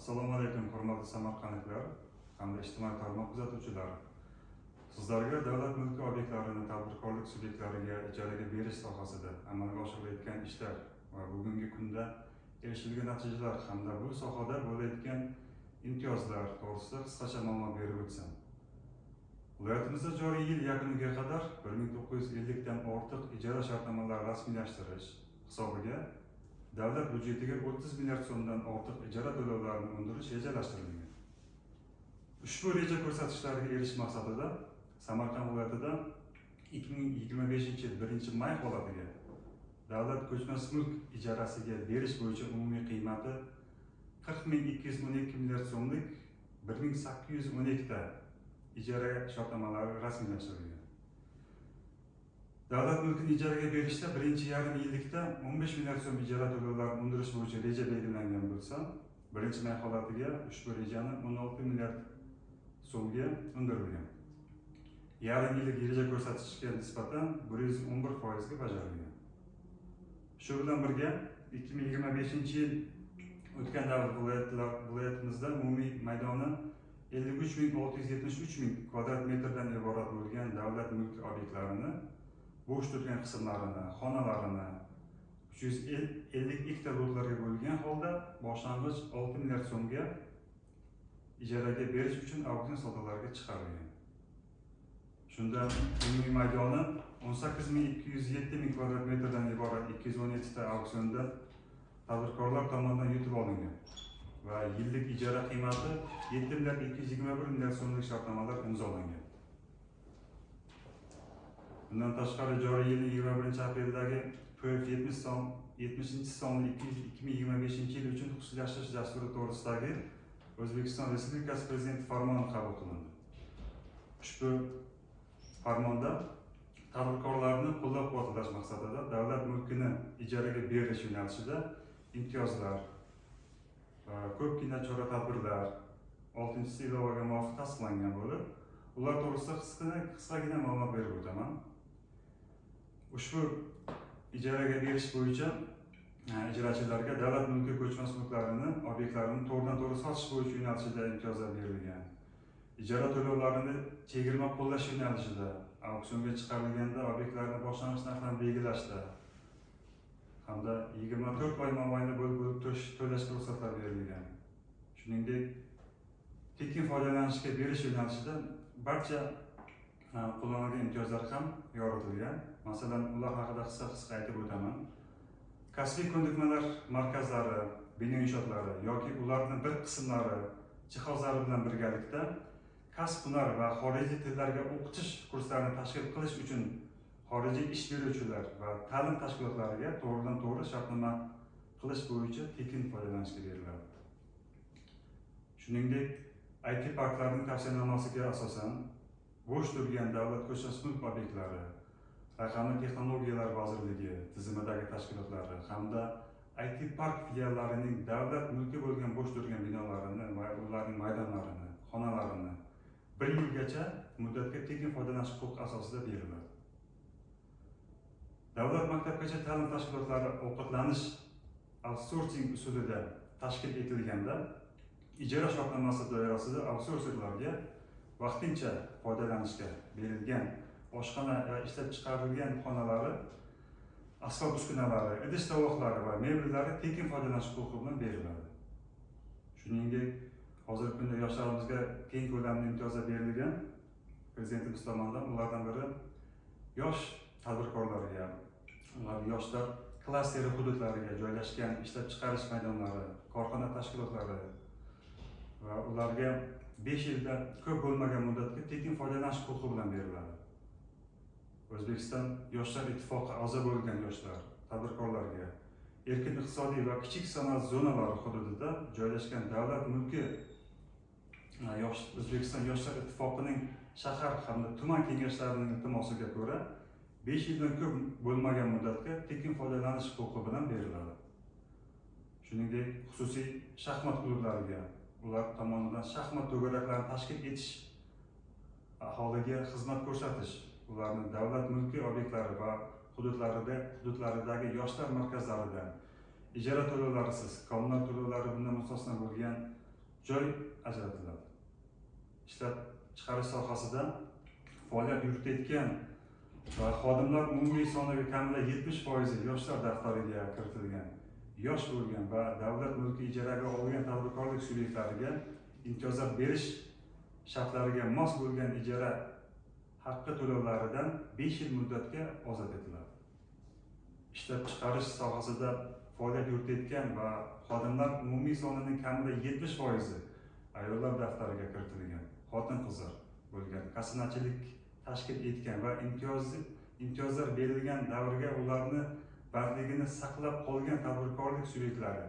Assalomu alaykum, hurmatli samarqandliklar hamda ijtimoiy tarmoq kuzatuvchilari. Sizlarga davlat mulki obyektlarini tadbirkorlik subyektlariga ijaraga berish sohasida amalga oshirilayotgan ishlar va bugungi kunda erishilgan natijalar hamda bu sohada bo'layotgan imtiyozlar to'g'risida qisqacha ma'lumot berib o'tsam. Viloyatimizda joriy yil yakuniga qadar 1950 dan ortiq ijara shartnomalarini rasmiylashtirish hisobiga davlat byudjetiga 30 milliard so'mdan ortiq ijara to'lovlarini undirish rejalashtirilgan. Ushbu reja ko'rsatkichlariga erishish maqsadida Samarqand viloyatida 2025-yil 1-may holatiga davlat ko'chmas mulk ijarasiga berish bo'yicha umumiy qiymati 40.212 milliard so'mlik 1812 ta ijara shartnomalari rasmiylashtirilgan. Davlat mulkini ijaraga berishda birinchi yarim yillikda 15 milliard so'm ijara to'lovlarini undirish bo'yicha reja belgilangan bo'lsa, 1-may holatiga ushbu rejani 16 milliard so'mga undirilgan. Yarim yillik reja ko'rsatkichiga nisbatan 111% ga bajarilgan. Shu bilan birga 2025-yil o'tgan davr viloyatimizda umumiy maydoni 53.673 ming kvadrat metrdan iborat bo'lgan davlat mulki obyektlarini, bo'sh turgan qismlarini, xonalarini 352 ta lotlarga bo'lgan holda boshlang'ich 6 milliard so'mga ijaraga berish uchun auksion savdolariga chiqarilgan. Shundan umumiy maydoni 18.207 ming kvadrat metrdan iborat 217 ta auksionda tadbirkorlar tomonidan yutib olingan va yillik ijara qiymati 7.221 milliard so'mlik shartnomalar imzolangan. Bundan tashqari joriy yilning 21-apreldagi PF 70-sonli 2025-yil uchun xususiylashtirish dasturi to'g'risidagi O'zbekiston Respublikasi Prezidenti farmoni qabul qilindi. Ushbu farmonda tadbirkorlarni qo'llab-quvvatlash maqsadida davlat mulkini ijaraga berish yo'nalishida imtiyozlar va ko'pgina chora-tadbirlar 6-ilovaga muvofiq tasdiqlangan bo'lib, ular to'g'risida qisqagina ma'lumot berib o'taman. Ushbu ijaraga berish bo'yicha ijarachilarga davlat mulki ko'chmas mulklarini, obyektlarini to'g'ridan-to'g'ri sotish bo'yicha yo'nalishida imtiyozlar berilgan. Ijara to'lovlarini chegirma qo'llash yo'nalishida, auksionga chiqarilganda obyektlarni boshlang'ich narxlarini belgilashda hamda 24 oy mobaynida bo'lib to'lashga ruxsatlar berilgan. Shuningdek, tekin foydalanishga berish yo'nalishida barcha qo'llanilgan imtiyozlar ham yoritilgan. Masalan, ular haqida qisqa aytib o'taman. Kasbiy ko'nikmalar markazlari, bino inshootlari yoki ularning bir qismlari jihozlari bilan birgalikda kasb-hunar va xorijiy tillarga o'qitish kurslarini tashkil qilish uchun xorijiy ish beruvchilar va ta'lim tashkilotlariga to'g'ridan-to'g'ri shartnoma qilish bo'yicha tekin foydalanishga beriladi. Shuningdek, IT parklarining tavsiyanomasiga asosan bo'sh turgan davlat ko'chmas mulk obyektlari, Raqamli texnologiyalar vazirligi tizimidagi tashkilotlari hamda IT park filiallarining davlat mulki bo'lgan bo'sh turgan binolarini va ularning maydonlarini, xonalarini 1 yilgacha muddatga tekin foydalanish huquqi asosida beriladi. Davlat maktabgacha ta'lim tashkilotlari ovqatlanish outsourcing usulida tashkil etilganda ijara shartnomasi doirasida outsourcerlarga vaqtincha foydalanishga berilgan oshxona va ishlab chiqarilgan xonalari, asbob uskunalari, idish-tovoqlari va mebellari tekin foydalanish huquqi bilan beriladi. Shuningdek, hozirgi kunda yoshlarimizga keng ko'lamli imtiyozlar berilgan. Prezidentimiz tomonidan ulardan biri yosh tadbirkorlarga, ular yoshlar klasteri hududlariga joylashgan ishlab chiqarish maydonlari, korxona tashkilotlari va ularga 5 yildan ko'p bo'lmagan muddatga tekin foydalanish huquqi bilan beriladi. O'zbekiston Yoshlar ittifoqi a'zo bo'lgan yoshlar, tadbirkorlarga erkin iqtisodiy va kichik sanoat zonalari hududida joylashgan davlat mulki O'zbekiston Yoshlar ittifoqining shahar hamda tuman kengashlarining iltimosiga ko'ra 5 yildan ko'p bo'lmagan muddatga tekin foydalanish huquqi bilan beriladi. Shuningdek, xususiy shaxmat klublariga ular tomonidan shaxmat to'garaklarini tashkil etish, aholiga xizmat ko'rsatish, ularni davlat mulki obyektlari va hududlaridagi yoshlar markazlaridan ijara to'lovlarisiz, kommunal to'lovlari bundan mustasno bo'lgan joy ajratiladi. Ishlab chiqarish sohasida faoliyat yuritayotgan va xodimlar umumiy soniga kamida 70% yoshlar daftariga kiritilgan, yosh bo'lgan va davlat mulki ijaraga olgan tadbirkorlik subyektlariga imtiyozlar berish shartlariga mos bo'lgan ijara haqqi to'lovlaridan 5 yil muddatga ozod etiladi. Ishlab chiqarish sohasida faoliyat yuritayotgan va xodimlar umumiy sonining kamida 70% ayollar daftariga kiritilgan, xotin-qizlar bo'lgan, kasanachilik tashkil etgan va imtiyozlar berilgan davrga ularni bandligini saqlab qolgan tadbirkorlik subyektlari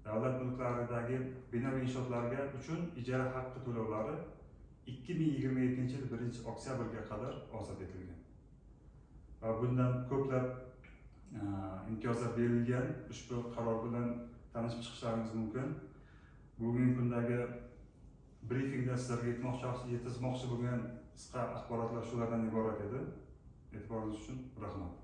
davlat mulklaridagi bino va inshootlarga uchun ijara haqqi to'lovlari 2027 yil 1-oktyabrga qadar ozod etilgan. Va bundan ko'plab imtiyozlar berilgan. Ushbu qaror bilan tanishib chiqishlaringiz mumkin. Bugungi kundagi brifingda sizlarga yetkazmoqchi bo'lgan qisqa axborotlar shulardan iborat edi. E'tiboringiz uchun rahmat.